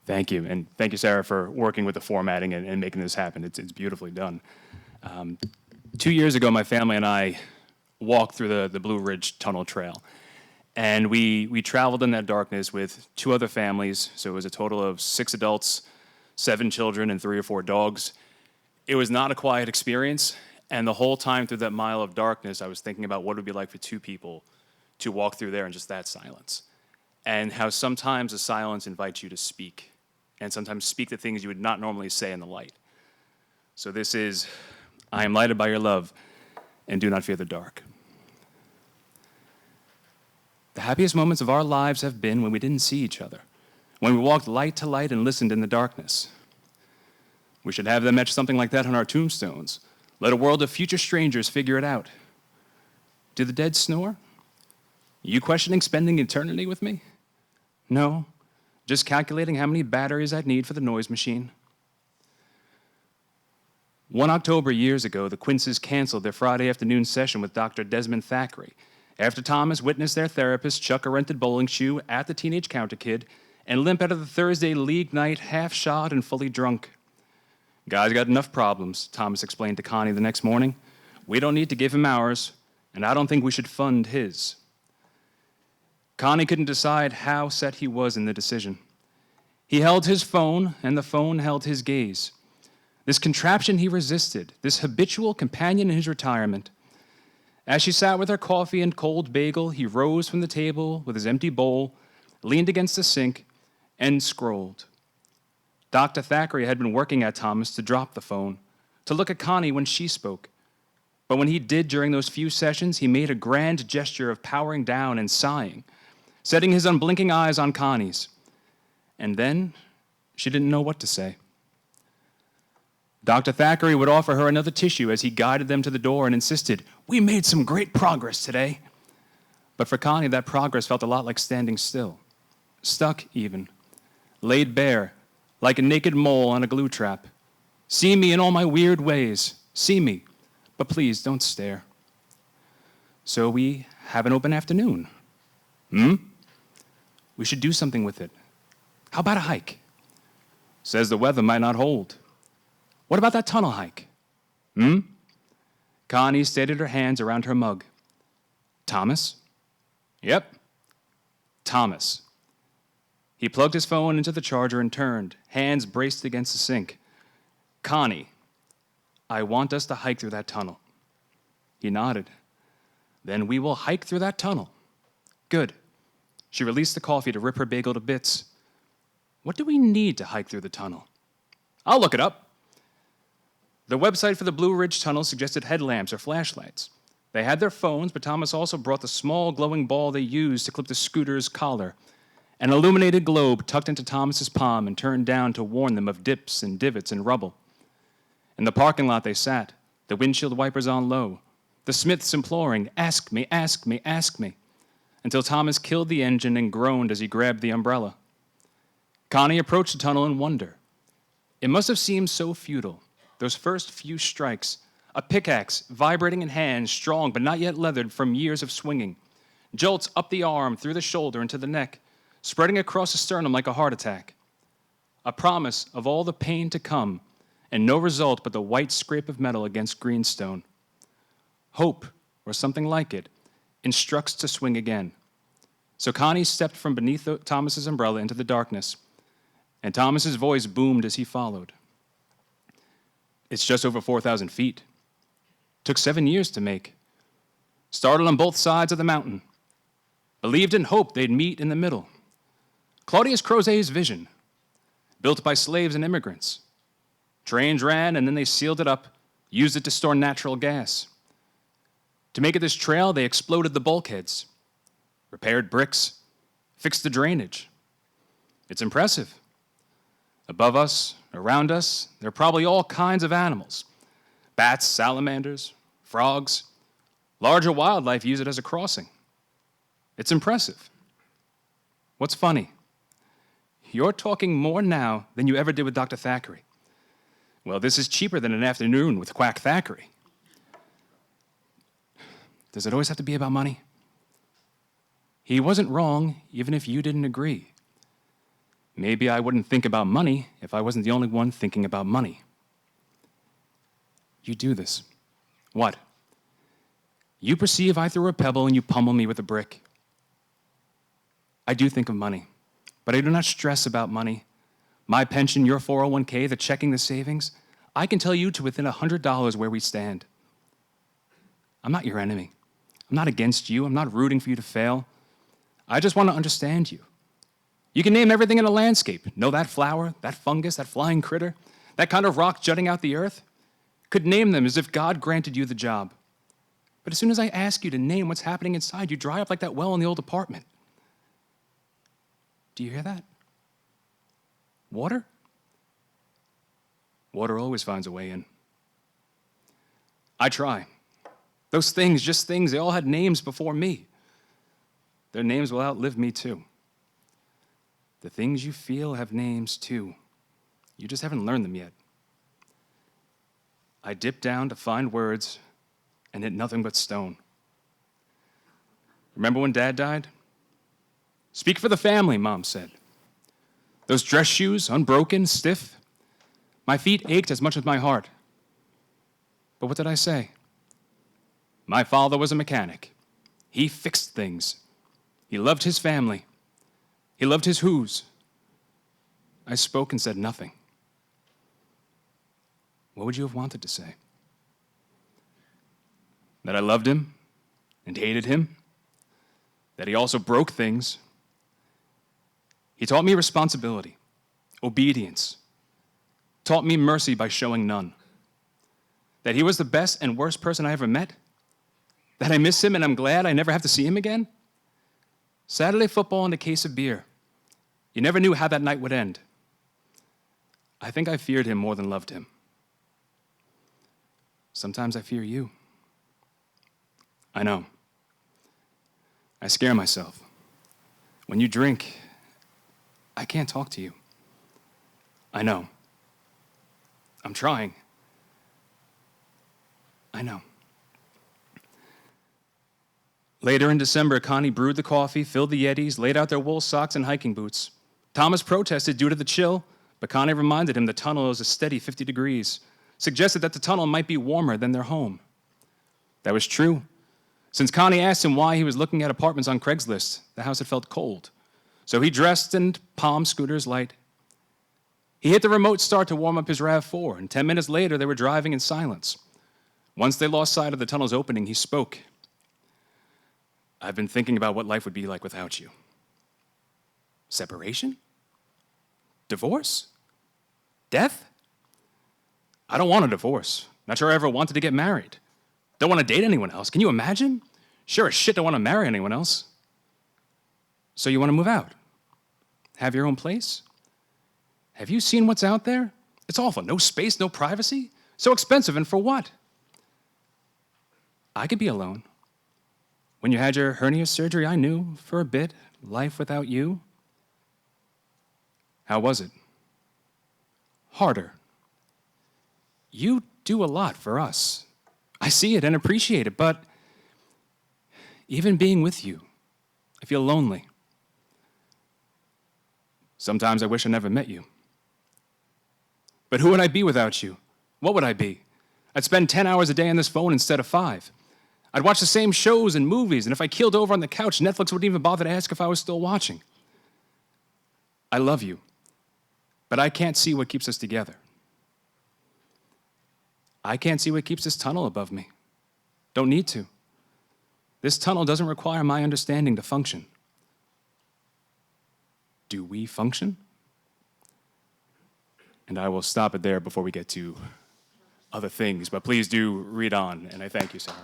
Thank you, and thank you, Sarah, for working with the formatting and making this happen. It's beautifully done. 2 years ago, my family and I walked through the Blue Ridge Tunnel Trail, and we traveled in that darkness with two other families, so it was a total of 6 adults, 7 children, and 3 or 4 dogs. It was not a quiet experience, and the whole time through that mile of darkness, I was thinking about what it would be like for two people to walk through there in just that silence, and how sometimes the silence invites you to speak, and sometimes speak the things you would not normally say in the light. So this is, I am lighted by your love, and do not fear the dark. The happiest moments of our lives have been when we didn't see each other, when we walked light to light and listened in the darkness. We should have them etch something like that on our tombstones. Let a world of future strangers figure it out. Do the dead snore? You questioning spending eternity with me? No, just calculating how many batteries I'd need for the noise machine. One October years ago, the Quinces canceled their Friday afternoon session with Dr. Desmond Thackeray after Thomas witnessed their therapist chuck a rented bowling shoe at the teenage counter kid and limp out of the Thursday league night half shot and fully drunk. Guy's got enough problems, Thomas explained to Connie the next morning. We don't need to give him ours, and I don't think we should fund his. Connie couldn't decide how set he was in the decision. He held his phone, and the phone held his gaze. This contraption he resisted, this habitual companion in his retirement. As she sat with her coffee and cold bagel, he rose from the table with his empty bowl, leaned against the sink, and scrolled. Dr. Thackeray had been working at Thomas to drop the phone, to look at Connie when she spoke. But when he did during those few sessions, he made a grand gesture of powering down and sighing, setting his unblinking eyes on Connie's. And then she didn't know what to say. Dr. Thackeray would offer her another tissue as he guided them to the door and insisted, "We made some great progress today." But for Connie, that progress felt a lot like standing still, stuck even, laid bare, like a naked mole on a glue trap. See me in all my weird ways. See me, but please don't stare. So we have an open afternoon. We should do something with it. How about a hike? Says the weather might not hold. What about that tunnel hike? Connie steadied her hands around her mug. Thomas? Yep. Thomas. He plugged his phone into the charger and turned, hands braced against the sink. Connie, I want us to hike through that tunnel. He nodded. Then we will hike through that tunnel. Good. She released the coffee to rip her bagel to bits. What do we need to hike through the tunnel? I'll look it up. The website for the Blue Ridge Tunnel suggested headlamps or flashlights. They had their phones, but Thomas also brought the small glowing ball they used to clip the scooter's collar. An illuminated globe tucked into Thomas's palm and turned down to warn them of dips and divots and rubble. In the parking lot they sat, the windshield wipers on low, the Smiths imploring, "Ask me, ask me, ask me," until Thomas killed the engine and groaned as he grabbed the umbrella. Connie approached the tunnel in wonder. It must have seemed so futile, those first few strikes, a pickaxe vibrating in hands, strong but not yet leathered from years of swinging, jolts up the arm, through the shoulder, into the neck, spreading across the sternum like a heart attack. A promise of all the pain to come, and no result but the white scrape of metal against greenstone. Hope, or something like it, instructs to swing again. So Connie stepped from beneath Thomas's umbrella into the darkness, and Thomas's voice boomed as he followed. It's just over 4,000 feet. Took 7 years to make. Started on both sides of the mountain. Believed and hoped they'd meet in the middle. Claudius Crozet's vision. Built by slaves and immigrants. Trains ran and then they sealed it up, used it to store natural gas. To make it this trail, they exploded the bulkheads, repaired bricks, fixed the drainage. It's impressive. Above us, around us, there are probably all kinds of animals. Bats, salamanders, frogs. Larger wildlife use it as a crossing. It's impressive. What's funny? You're talking more now than you ever did with Dr. Thackeray. Well, this is cheaper than an afternoon with Quack Thackeray. Does it always have to be about money? He wasn't wrong, even if you didn't agree. Maybe I wouldn't think about money if I wasn't the only one thinking about money. You do this. What? You perceive I threw a pebble and you pummel me with a brick. I do think of money, but I do not stress about money. My pension, your 401k, the checking, the savings, I can tell you to within $100 where we stand. I'm not your enemy. I'm not against you. I'm not rooting for you to fail. I just want to understand you. You can name everything in a landscape. Know that flower, that fungus, that flying critter, that kind of rock jutting out the earth? Could name them as if God granted you the job. But as soon as I ask you to name what's happening inside, you dry up like that well in the old apartment. Do you hear that? Water? Water always finds a way in. I try. Those things, just things, they all had names before me. Their names will outlive me too. The things you feel have names too. You just haven't learned them yet. I dip down to find words and hit nothing but stone. Remember when Dad died? Speak for the family, Mom said. Those dress shoes, unbroken, stiff. My feet ached as much as my heart. But what did I say? My father was a mechanic. He fixed things. He loved his family. He loved his who's. I spoke and said nothing. What would you have wanted to say? That I loved him and hated him? That he also broke things? He taught me responsibility, obedience, taught me mercy by showing none. That he was the best and worst person I ever met? That I miss him and I'm glad I never have to see him again? Saturday football and a case of beer. You never knew how that night would end. I think I feared him more than loved him. Sometimes I fear you. I know. I scare myself. When you drink, I can't talk to you. I know. I'm trying. I know. Later in December, Connie brewed the coffee, filled the Yetis, laid out their wool socks and hiking boots. Thomas protested due to the chill, but Connie reminded him the tunnel was a steady 50 degrees, suggested that the tunnel might be warmer than their home. That was true. Since Connie asked him why he was looking at apartments on Craigslist, the house had felt cold. So he dressed in Palm Scooter's light. He hit the remote start to warm up his RAV4, and 10 minutes later they were driving in silence. Once they lost sight of the tunnel's opening, he spoke. I've been thinking about what life would be like without you. Separation? Divorce? Death? I don't want a divorce. Not sure I ever wanted to get married. Don't want to date anyone else. Can you imagine? Sure as shit don't want to marry anyone else. So you want to move out? Have your own place? Have you seen what's out there? It's awful. No space, no privacy. So expensive, and for what? I could be alone. When you had your hernia surgery, I knew, for a bit, life without you. How was it? Harder. You do a lot for us. I see it and appreciate it, but even being with you, I feel lonely. Sometimes I wish I never met you. But who would I be without you? What would I be? I'd spend 10 hours a day on this phone instead of 5. I'd watch the same shows and movies, and if I keeled over on the couch, Netflix wouldn't even bother to ask if I was still watching. I love you, but I can't see what keeps us together. I can't see what keeps this tunnel above me. Don't need to. This tunnel doesn't require my understanding to function. Do we function? And I will stop it there before we get to other things, but please do read on, and I thank you, Sarah.